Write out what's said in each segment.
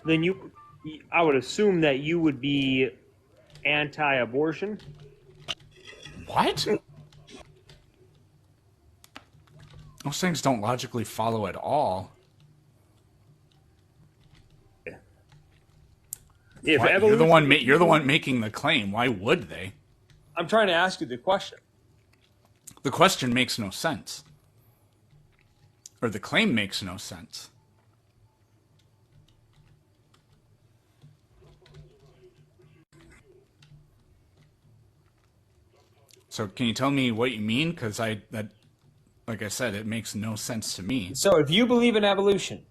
then I would assume that you would be anti-abortion. What? Those things don't logically follow at all. If What? evolution, You're the one making the claim. Why would they? I'm trying to ask you the question. The question makes no sense. Or the claim makes no sense. So can you tell me what you mean? Because like I said, it makes no sense to me. So if you believe in evolution,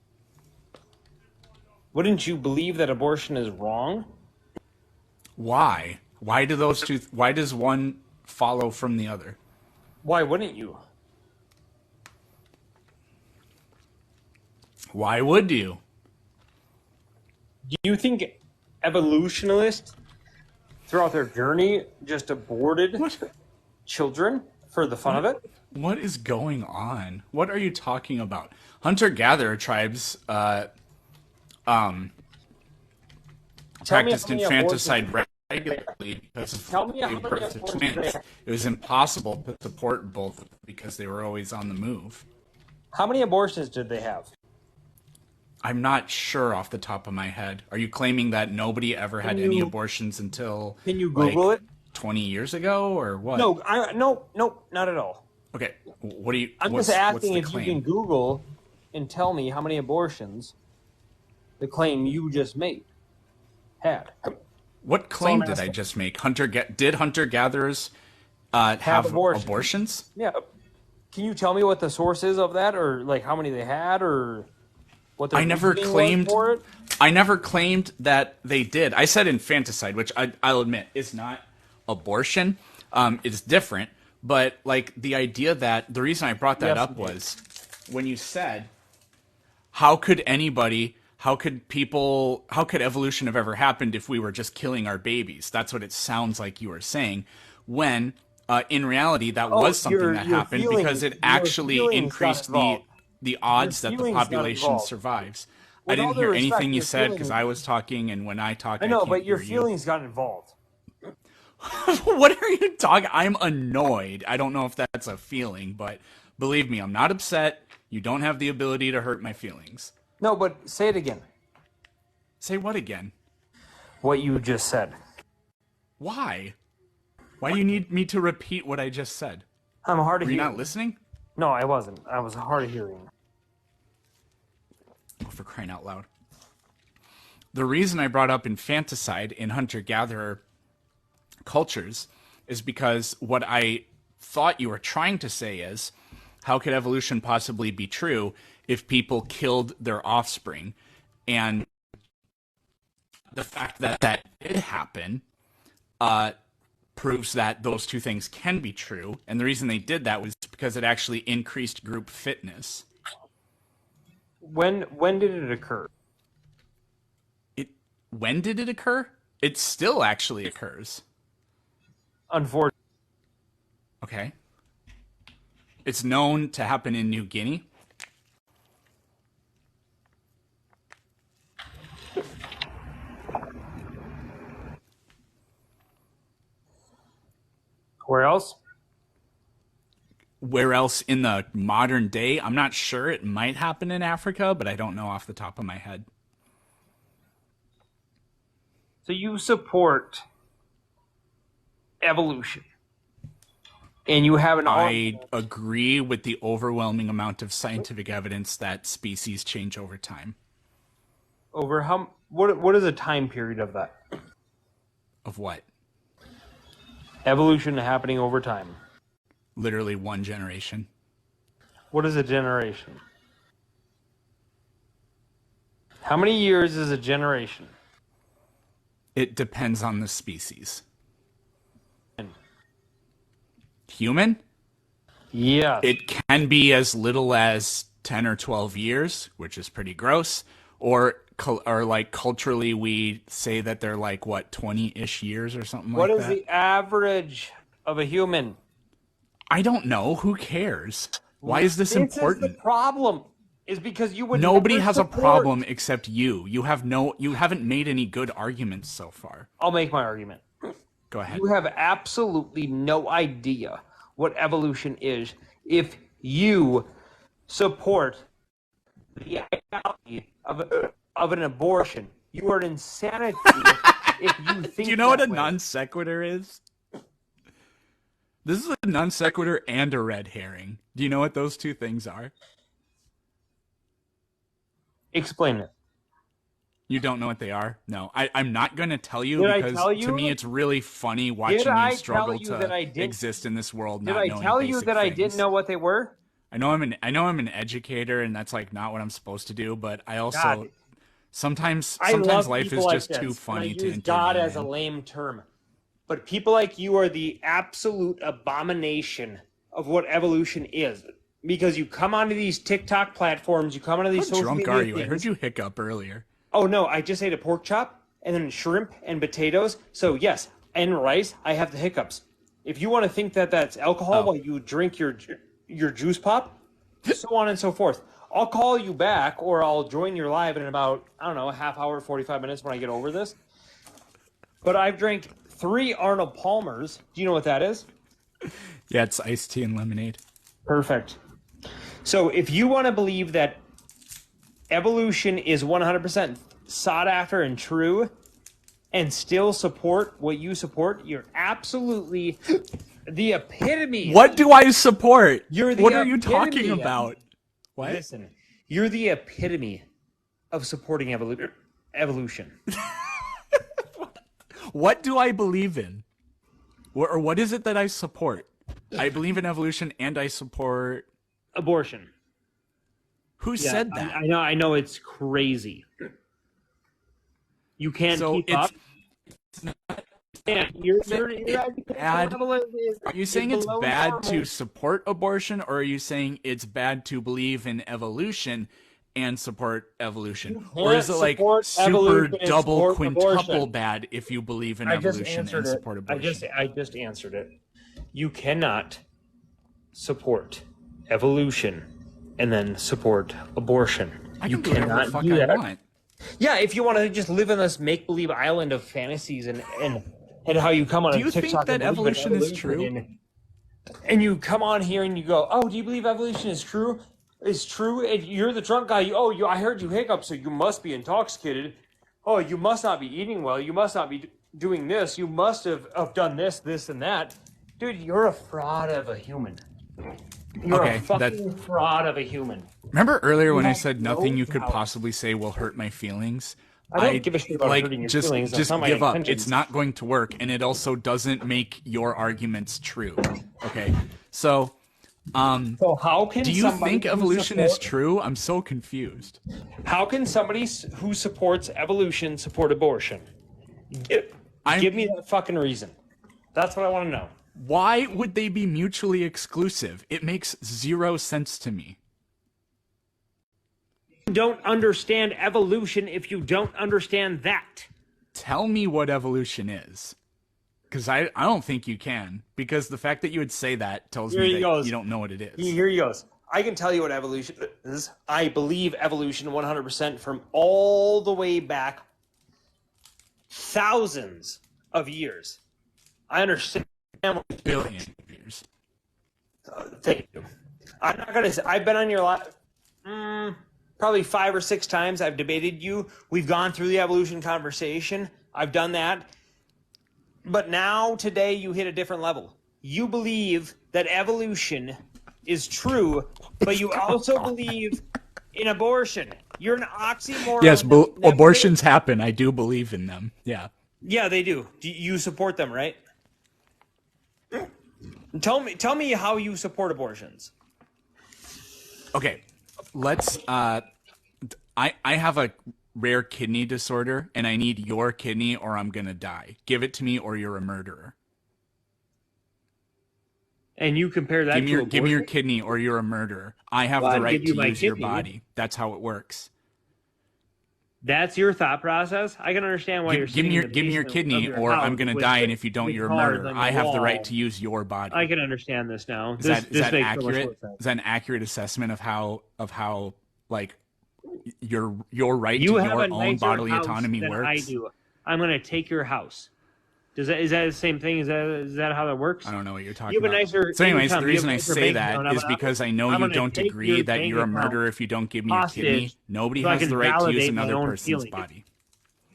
wouldn't you believe that abortion is wrong? Why? Why do those two? Why does one follow from the other? Why wouldn't you? Why would you? Do you think evolutionists throughout their journey just aborted children for the fun of it? What is going on? What are you talking about? Hunter-gatherer tribes practiced infanticide regularly because of Tell me the how many birth of abortions twins. they have. It was impossible to support both because they were always on the move. How many abortions did they have? I'm not sure off the top of my head. Are you claiming that nobody ever had any abortions until Can you Google it? 20 years ago or what? No, not at all. Okay, what do you? I'm what's, just what's asking the if claim? you can Google and tell me how many abortions the claim you just made had. What claim So I'm did I asking. just make? Did hunter-gatherers have abortions? Yeah. Can you tell me what the source is of that, or like how many they had, or what their I never reasoning was claimed. for it? I never claimed that they did. I said infanticide, which I'll admit is not abortion. It's different. But like the idea that the reason I brought that Yes, up indeed. was when you said, how could anybody, how could people, how could evolution have ever happened if we were just killing our babies? That's what it sounds like you were saying. When in reality, that was something that happened because it actually increased the odds that the feelings got population involved. survives. I With all didn't due hear respect, anything you your said because feelings- I was talking, and when I talk, I know, can't but your hear feelings got involved. what are you talking? I'm annoyed. I don't know if that's a feeling, but believe me, I'm not upset. You don't have the ability to hurt my feelings. No, but say it again. Say what again? What you just said. Why? Why do you need me to repeat what I just said? I'm hard of Were you hearing. not listening? No, I wasn't. I was hard of hearing. Oh, for crying out loud. The reason I brought up infanticide in hunter-gatherer cultures is because what I thought you were trying to say is, how could evolution possibly be true if people killed their offspring? And the fact that that did happen proves that those two things can be true. And the reason they did that was because it actually increased group fitness. When did it occur? When did it occur? It still actually occurs. Unfortunately. Okay. It's known to happen in New Guinea. Where else? Where else in the modern day? I'm not sure. It might happen in Africa, but I don't know off the top of my head. So you support evolution. And you have an I agree with the overwhelming amount of scientific evidence that species change over time. over how what is the time period of that? Of what? Evolution happening over time. Literally one generation. What is a generation? How many years is a generation? It depends on the species. Human? Yes. It can be as little as 10 or 12 years, which is pretty gross. Or like culturally, we say that they're like, what, 20-ish years or something What like is that? the average of a human? I don't know. Who cares? Why is this important? This is the problem. is because you would Nobody never has a support- problem except you. You haven't made any good arguments so far. I'll make my argument. Go ahead. You have absolutely no idea what evolution is if you support the ideology of an abortion. You are an insanity if you think. Do you know what a that way. non sequitur is? This is a non sequitur and a red herring. Do you know what those two things are? Explain it. You don't know what they are? No. I'm not going to tell you Did I because tell you? to me it's really funny watching Did I you struggle tell you that I to did- exist in this world Did not I knowing tell you basic that I things. didn't know what they were? I know I'm an educator and that's like not what I'm supposed to do, but I also God. sometimes I love life is people like just this, too and funny I to use God intervene as a in. lame term. But people like you are the absolute abomination of what evolution is. Because you come onto these TikTok platforms, you come onto these How social drunk media are you? I things. heard you hiccup earlier. Oh no, I just ate a pork chop and then shrimp and potatoes. So yes, and rice. I have the hiccups. If you want to think that that's alcohol while you drink your juice pop, so on and so forth. I'll call you back or I'll join your live in about, I don't know, a half hour, 45 minutes when I get over this. But I've drank 3 Arnold Palmers. Do you know what that is? Yeah, it's iced tea and lemonade. Perfect. So if you want to believe that evolution is 100% sought after and true and still support what you support, you're absolutely the epitome. What do I support? You're the What are you epitome talking of- about? What? Listen, you're the epitome of supporting evolution. What do I believe in? Or what is it that I support? I believe in evolution and I support... Abortion. Who Yeah, said that? I know it's crazy. You can't So keep it's- up. Yeah, your bad. level is Are you saying it's below bad normal. to support abortion, or are you saying it's bad to believe in evolution and support evolution? Or is it like support super evolution and double, support quintuple abortion. bad if you believe in I just evolution answered and it. support abortion? I just answered it. You cannot support evolution and then support abortion. I You can do whatever the cannot fuck do I that. want. Yeah, if you want to just live in this make-believe island of fantasies and how you come on Do a you think TikTok that and believe in evolution is true? and you come on here and you go, "Oh, do you believe evolution is true?" Is true, and you're the drunk guy. I heard you hiccup, so you must be intoxicated. Oh, you must not be eating well. You must not be doing this. You must have done this, and that. Dude, you're a fraud of a human. You're Okay, a fucking fraud of a human. Remember earlier when I have said no nothing you could doubt. possibly say will hurt my feelings? I don't give a shit about like, hurting your just, feelings. That's Just not my give up. intentions. It's not going to work, and it also doesn't make your arguments true. Okay, so So how can do you somebody think who evolution is support- true? I'm so confused. How can somebody who supports evolution support abortion? Give me that fucking reason. That's what I want to know. Why would they be mutually exclusive? It makes zero sense to me. You don't understand evolution if you don't understand that. Tell me what evolution is. Because I don't think you can. Because the fact that you would say that tells Here me he that goes. you don't know what it is. Here he goes. I can tell you what evolution is. I believe evolution 100% from all the way back thousands of years. I understand. Billion years. Thank you. I'm not gonna say I've been on your live probably 5 or 6 times. I've debated you. We've gone through the evolution conversation. I've done that. But now today you hit a different level. You believe that evolution is true, but you also believe in abortion. You're an oxymoron. Yes, that- abortions happen. I do believe in them. Yeah. Yeah, they do. You support them, right? Tell me how you support abortions. Okay. Let's I have a rare kidney disorder and I need your kidney or I'm going to die. Give it to me or you're a murderer. And you compare that Give me to give me your abortion? kidney or you're a murderer. I have Well, the I'd right give you to my use your kidney. body. That's how it works. That's your thought process. I can understand why you're Give me sitting your in the kidney basement of or your I'm house going to with die the- and if you don't with you're a cards murderer. on the I have the right wall. to use your body. I can understand this now. Is that This makes so much accurate? more sense. Is that an accurate assessment of how like your right You to have your a own nicer bodily house autonomy than I works? do. I'm going to take your house. Is that the same thing? Is that how that works? I don't know what you're talking You have a about. nicer So, anyways, income. the You have reason a I nicer say bank account. that is because I know I'm you gonna don't take agree your that bank you're a account murderer if you don't give me a kidney. hostage Nobody so I has can the right to use validate my another own person's feelings. body.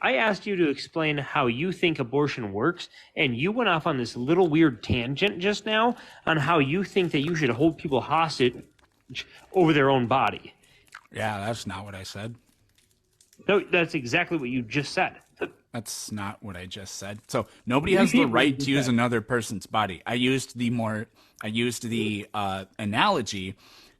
I asked you to explain how you think abortion works, and you went off on this little weird tangent just now on how you think that you should hold people hostage over their own body. Yeah, that's not what I said. No, that's exactly what you just said. That's not what I just said. So nobody has the right to use another person's body. I used the analogy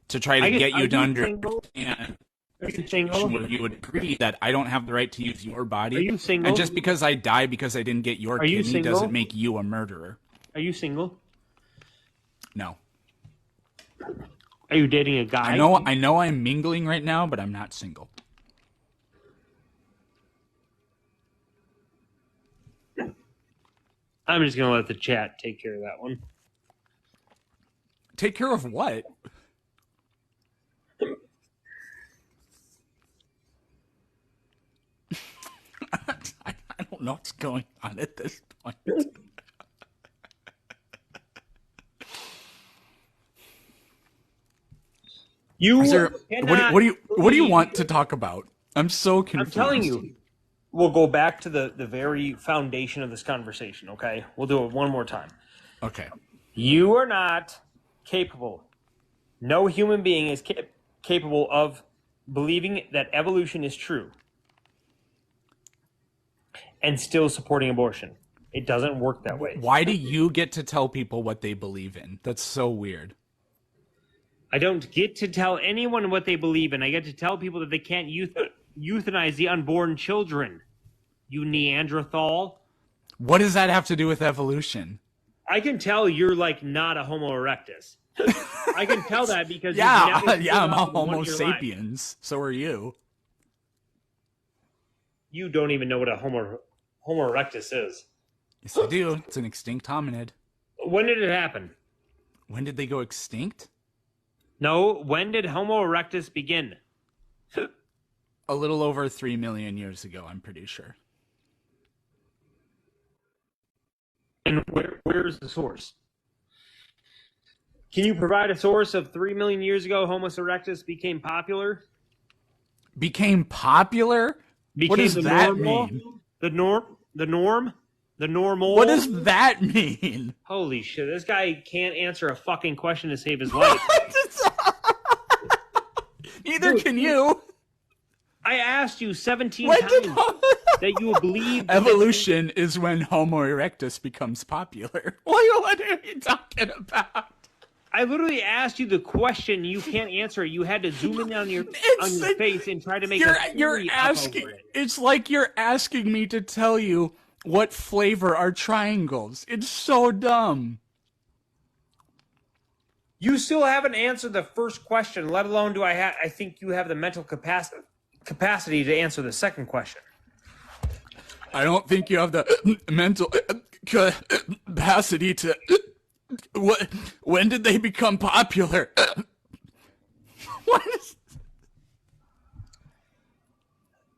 to try to get you to understand. Are you single? Where you would agree that I don't have the right to use your body. Are you single? And just because I die because I didn't get your Are you kidney single? doesn't make you a murderer. Are you single? No. Are you dating a guy? I know I'm mingling right now, but I'm not single. I'm just going to let the chat take care of that one. Take care of what? I don't know what's going on at this point. What do you want to talk about? I'm so confused. I'm telling you. We'll go back to the very foundation of this conversation, okay? We'll do it one more time. Okay. You are not capable. No human being is capable of believing that evolution is true and still supporting abortion. It doesn't work that way. Why do you get to tell people what they believe in? That's so weird. I don't get to tell anyone what they believe in. I get to tell people that they can't euthanize the unborn children. You Neanderthal. What does that have to do with evolution? I can tell you're like not a Homo erectus. I can tell that because I'm a Homo sapiens. So are you. You don't even know what a Homo erectus is. Yes, I do. It's an extinct hominid. When did it happen? When did they go extinct? No, when did Homo erectus begin? A little over 3 million years ago, I'm pretty sure. And where's the source? Can you provide a source of 3 million years ago Homo erectus became popular? Became popular? What does that mean? The normal? What does that mean? Holy shit, this guy can't answer a fucking question to save his life. Neither can you. I asked you 17 times that you believe evolution is when Homo erectus becomes popular. What are you talking about? I literally asked you the question. You can't answer it. You had to zoom in on your face and try to make you're asking. It's like you're asking me to tell you what flavor are triangles. It's so dumb. You still haven't answered the first question, let alone do I think you have the mental capacity to answer the second question. I don't think you have the mental capacity to... When did they become popular? What is...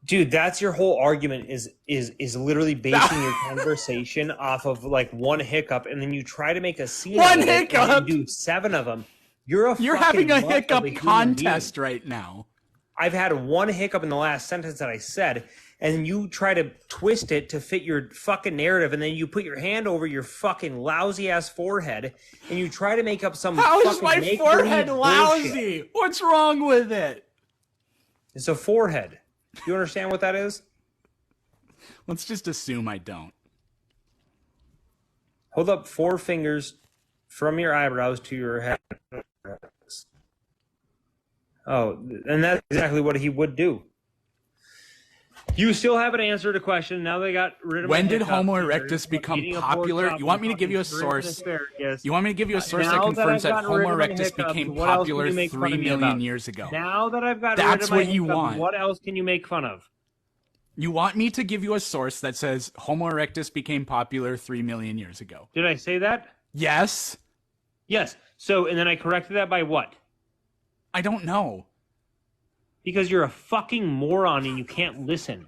Dude, that's your whole argument is literally basing your conversation off of like one hiccup, and then you try to make a scene. One hiccup. And you do 7 of them. You're having a hiccup contest right now. I've had one hiccup in the last sentence that I said, and you try to twist it to fit your fucking narrative, and then you put your hand over your fucking lousy ass forehead, and you try to make up some. How is my forehead lousy? Bullshit. What's wrong with it? It's a forehead. Do you understand what that is? Let's just assume I don't. Hold up 4 fingers from your eyebrows to your head. Oh, and that's exactly what he would do. You still haven't answered a question. Now they got rid of. When did Homo erectus become popular? You want me to give you a source? You want me to give you a source that confirms that Homo erectus became popular 3 million years ago? Now that I've got rid of my what you want. What else can you make fun of? You want me to give you a source that says Homo erectus became popular 3 million years ago? Did I say that? Yes. Yes. So, and then I corrected that by what? I don't know. Because you're a fucking moron and you can't listen.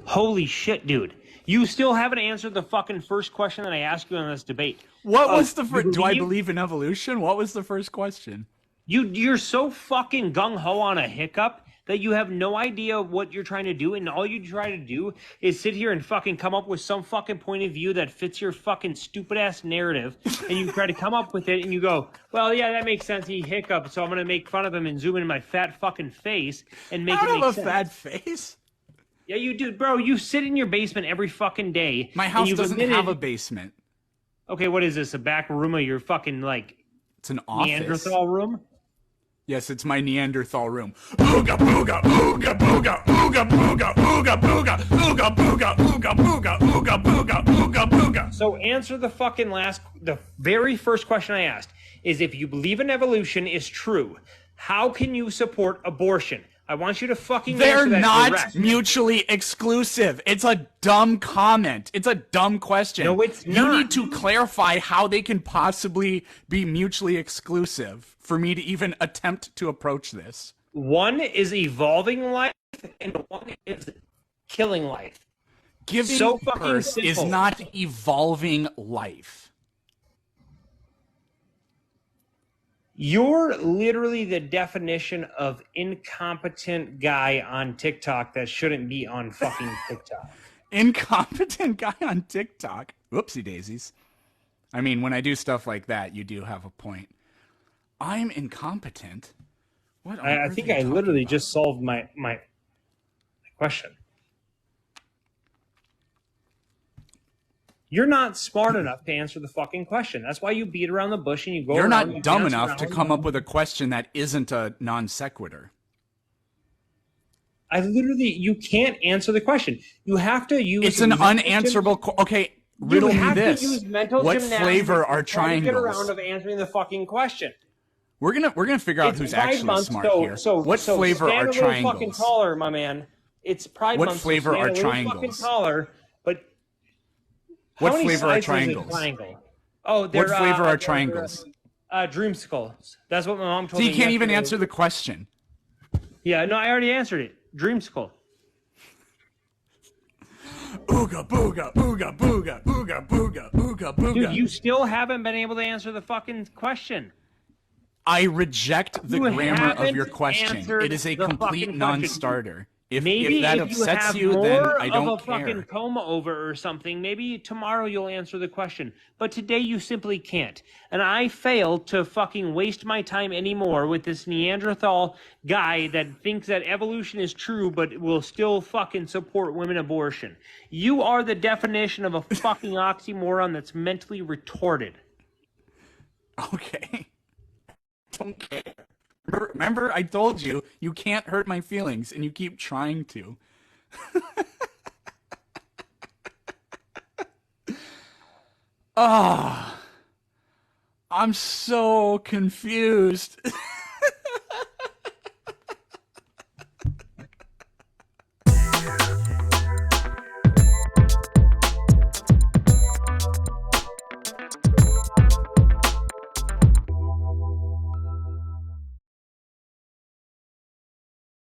Holy shit, dude. You still haven't answered the fucking first question that I asked you in this debate. What was the first? Do I believe in evolution? What was the first question? You're so fucking gung-ho on a hiccup that you have no idea what you're trying to do, and all you try to do is sit here and fucking come up with some fucking point of view that fits your fucking stupid-ass narrative, and you try to come up with it, and you go, well, yeah, that makes sense, he hiccuped, so I'm gonna make fun of him and zoom in my fat fucking face and make it make sense. I don't have a fat face. Yeah, you do, bro. You sit in your basement every fucking day. My house doesn't have a basement. Okay, what is this, a back room of your fucking, like... It's an office. Neanderthal room? Yes, it's my Neanderthal room. Ooga booga, ooga booga, ooga booga, ooga booga, ooga booga, ooga booga, ooga booga, ooga booga. So answer the very first question I asked is, if you believe in evolution is true, how can you support abortion? I want you to fucking They're answer that not direct. mutually exclusive. It's a dumb comment. It's a dumb question. No, it's You not. need to clarify how they can possibly be mutually exclusive for me to even attempt to approach this. One is evolving life, and one is killing life. Giving So fucking birth is simple. not evolving life. You're literally the definition of incompetent guy on TikTok that shouldn't be on fucking TikTok. Incompetent guy on TikTok. Whoopsie daisies. I mean, when I do stuff like that, you do have a point. I'm incompetent? What? I think I literally just solved my question. You're not smart enough to answer the fucking question. That's why you beat around the bush and you go You're around not and you dumb dance enough to around. come up with a question that isn't a non sequitur. You can't answer the question. You have to use. It's an unanswerable. Okay, riddle me have this. To use mental What gymnastics flavor are to try to get triangles? around of answering the fucking question. We're gonna figure out It's who's Pride actually Month, smart here. What flavor stand are a little fucking triangles? taller, my man. It's Pride What Month. flavor so stand are a little triangles? Fucking taller, but What how many flavor are sides is a triangles? triangle? Oh, they're, What flavor are they're, triangles? Dreamsicles. That's what my mom told So me. you can't even yesterday. answer the question. Yeah, no, I already answered it. Dreamsicle. Ooga booga, ooga booga, ooga booga, ooga booga. Dude, you still haven't been able to answer the fucking question. I reject the You grammar of haven't your question. answered It is a the complete fucking question. non-starter. If Maybe that if you upsets have you, more then I of don't a care. fucking comb over or something, maybe tomorrow you'll answer the question. But today you simply can't. And I failed to fucking waste my time anymore with this Neanderthal guy that thinks that evolution is true but will still fucking support women abortion. You are the definition of a fucking oxymoron that's mentally retarded. Okay. Don't care. Remember, I told you, you can't hurt my feelings, and you keep trying to. Ah, I'm so confused.